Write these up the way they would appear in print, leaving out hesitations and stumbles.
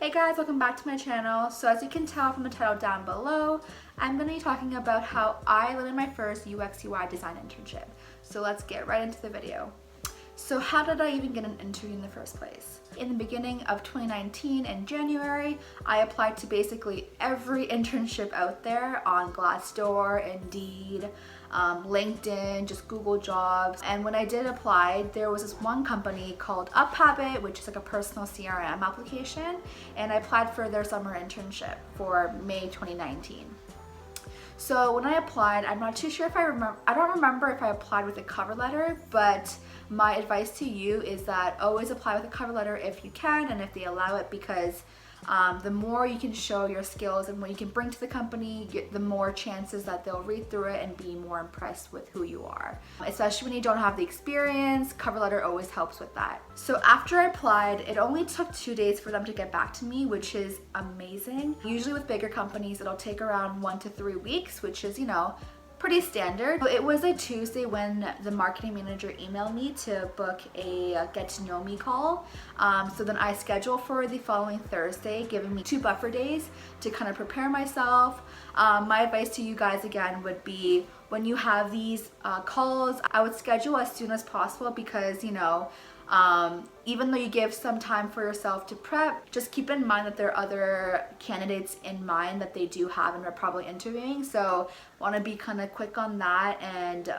Hey guys, welcome back to my channel. So as you can tell from the title down below, I'm going to be talking about how I landed my first UX UI design internship. So let's get right into the video. So how did I even get an interview in the first place? In the beginning of 2019 in January, I applied to basically every internship out there on Glassdoor, Indeed, LinkedIn, just Google Jobs. And when I did apply, there was this one company called UpHabit, which is like a personal CRM application, and I applied for their summer internship for May 2019. So when I applied, I'm not too sure if I don't remember if I applied with a cover letter, but my advice to you is that always apply with a cover letter if you can and if they allow it, because the more you can show your skills and what you can bring to the company, the more chances that they'll read through it and be more impressed with who you are. Especially when you don't have the experience, cover letter always helps with that. So after I applied, it only took 2 days for them to get back to me, which is amazing. Usually with bigger companies, it'll take around 1 to 3 weeks, which is, pretty standard. So it was a Tuesday when the marketing manager emailed me to book a get to know me call. So then I scheduled for the following Thursday, giving me 2 buffer days to kind of prepare myself. My advice to you guys again would be, when you have these calls, I would schedule as soon as possible, because even though you give some time for yourself to prep, just keep in mind that there are other candidates in mind that they do have and are probably interviewing. So want to be kind of quick on that and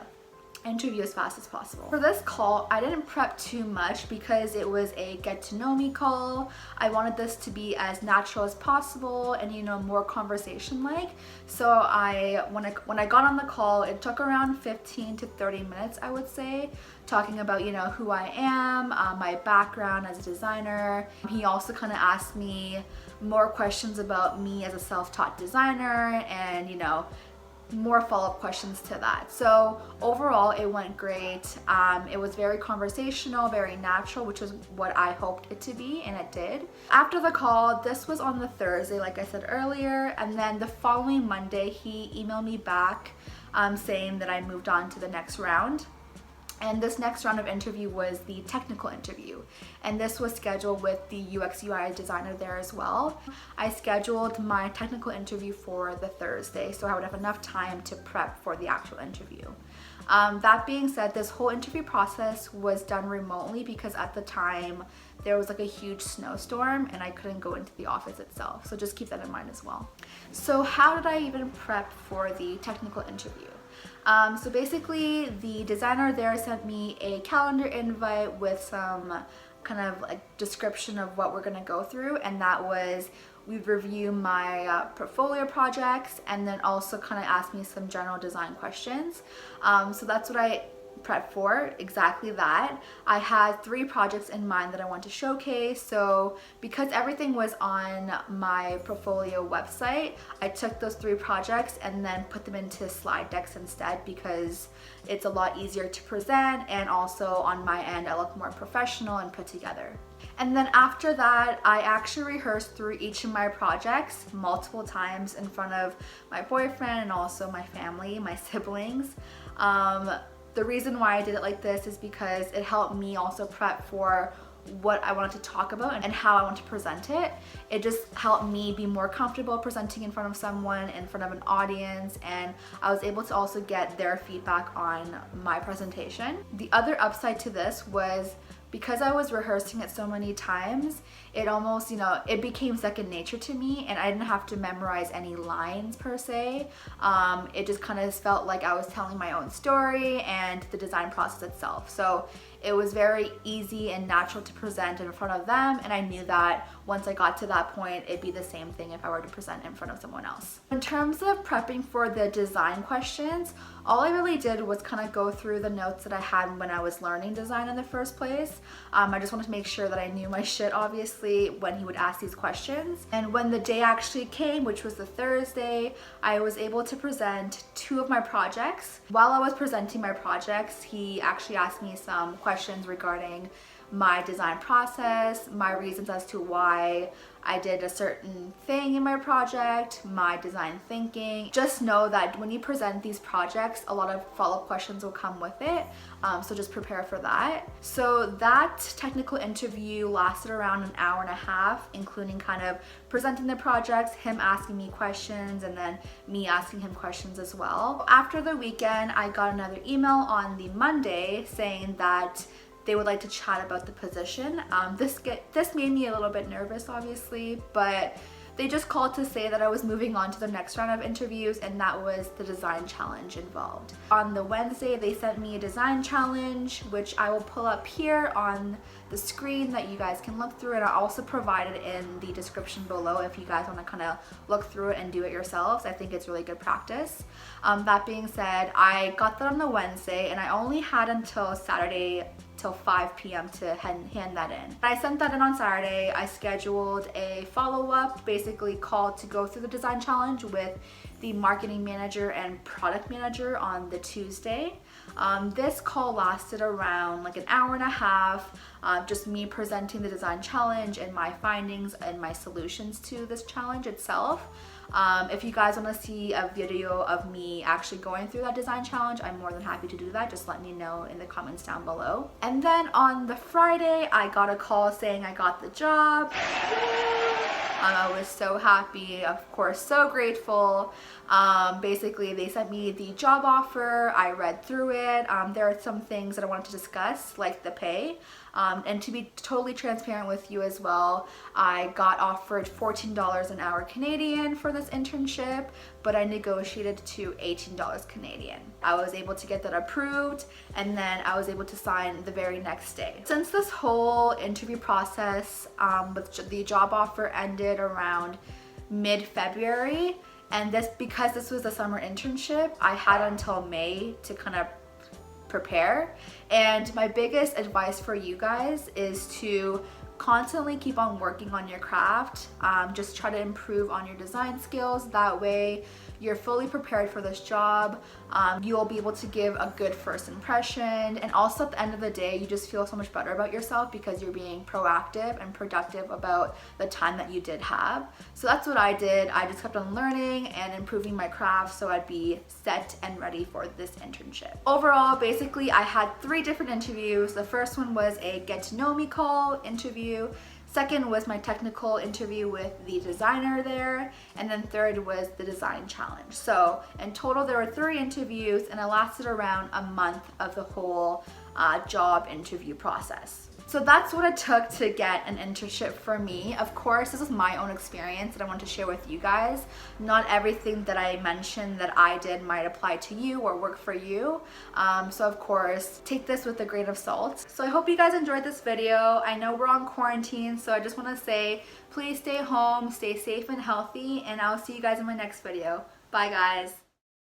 interview as fast as possible. For this call, I didn't prep too much because it was a get to know me call. I wanted this to be as natural as possible and more conversation like. So when I got on the call, it took around 15 to 30 minutes, I would say, talking about who I am, my background as a designer. He also kind of asked me more questions about me as a self-taught designer and more follow-up questions to that. So overall it went great. It was very conversational, very natural, which is what I hoped it to be, and it did. After the call, this was on the Thursday like I said earlier, and then the following Monday he emailed me back saying that I moved on to the next round. And this next round of interview was the technical interview. And this was scheduled with the UX UI designer there as well. I scheduled my technical interview for the Thursday, so I would have enough time to prep for the actual interview. That being said, this whole interview process was done remotely because at the time there was like a huge snowstorm and I couldn't go into the office itself. So just keep that in mind as well. So how did I even prep for the technical interview? So basically the designer there sent me a calendar invite with some kind of like description of what we're going to go through, and that was we'd review my portfolio projects and then also kind of ask me some general design questions. So that's what I prep for, exactly that. I had 3 projects in mind that I want to showcase. So because everything was on my portfolio website, I took those 3 projects and then put them into slide decks instead, because it's a lot easier to present, and also on my end I look more professional and put together. And then after that, I actually rehearsed through each of my projects multiple times in front of my boyfriend and also my family, my siblings. The reason why I did it like this is because it helped me also prep for what I wanted to talk about and how I want to present it. It just helped me be more comfortable presenting in front of someone, in front of an audience, and I was able to also get their feedback on my presentation. The other upside to this was, because I was rehearsing it so many times, it almost, it became second nature to me, and I didn't have to memorize any lines per se. It just kind of felt like I was telling my own story and the design process itself. So it was very easy and natural to present in front of them, and I knew that once I got to that point, it'd be the same thing if I were to present in front of someone else. In terms of prepping for the design questions, all I really did was kind of go through the notes that I had when I was learning design in the first place. I just wanted to make sure that I knew my shit, obviously, when he would ask these questions. And when the day actually came, which was the Thursday, I was able to present 2 of my projects. While I was presenting my projects, he actually asked me some questions regarding my design process, my reasons as to why I did a certain thing in my project, my design thinking. Just know that when you present these projects, a lot of follow-up questions will come with it, so just prepare for that. So that technical interview lasted around an hour and a half, including kind of presenting the projects, him asking me questions, and then me asking him questions as well. After the weekend, I got another email on the Monday saying that they would like to chat about the position. This made me a little bit nervous, obviously, but they just called to say that I was moving on to the next round of interviews, and that was the design challenge involved. On the Wednesday, they sent me a design challenge, which I will pull up here on the screen that you guys can look through, and I also provided in the description below if you guys want to kind of look through it and do it yourselves. I think it's really good practice. That being said, I got that on the Wednesday, and I only had until Saturday till 5 p.m. to hand that in. I sent that in on Saturday. I scheduled a follow-up, basically call to go through the design challenge with the marketing manager and product manager on the Tuesday. This call lasted around like an hour and a half, just me presenting the design challenge and my findings and my solutions to this challenge itself. If you guys want to see a video of me actually going through that design challenge, I'm more than happy to do that. Just let me know in the comments down below. And then on the Friday, I got a call saying I got the job. I was so happy, of course, so grateful. Basically, they sent me the job offer. I read through it. There are some things that I wanted to discuss, like the pay. And to be totally transparent with you as well, I got offered $14 an hour Canadian for this internship, but I negotiated to $18 Canadian. I was able to get that approved, and then I was able to sign the very next day. Since this whole interview process with the job offer ended around mid-February, and because this was a summer internship, I had until May to kind of prepare. And my biggest advice for you guys is to constantly keep on working on your craft. Just try to improve on your design skills. That way you're fully prepared for this job. You'll be able to give a good first impression, and also at the end of the day, you just feel so much better about yourself because you're being proactive and productive about the time that you did have. So that's what I did. I just kept on learning and improving my craft so I'd be set and ready for this internship. Overall, basically, I had 3 different interviews. The first one was a get to know me call interview. Second was my technical interview with the designer there, and then third was the design challenge. So in total there were 3 interviews, and it lasted around a month of the whole job interview process. So that's what it took to get an internship for me. Of course, this is my own experience that I want to share with you guys. Not everything that I mentioned that I did might apply to you or work for you. So of course, take this with a grain of salt. So I hope you guys enjoyed this video. I know we're on quarantine, so I just want to say, please stay home, stay safe and healthy, and I'll see you guys in my next video. Bye guys.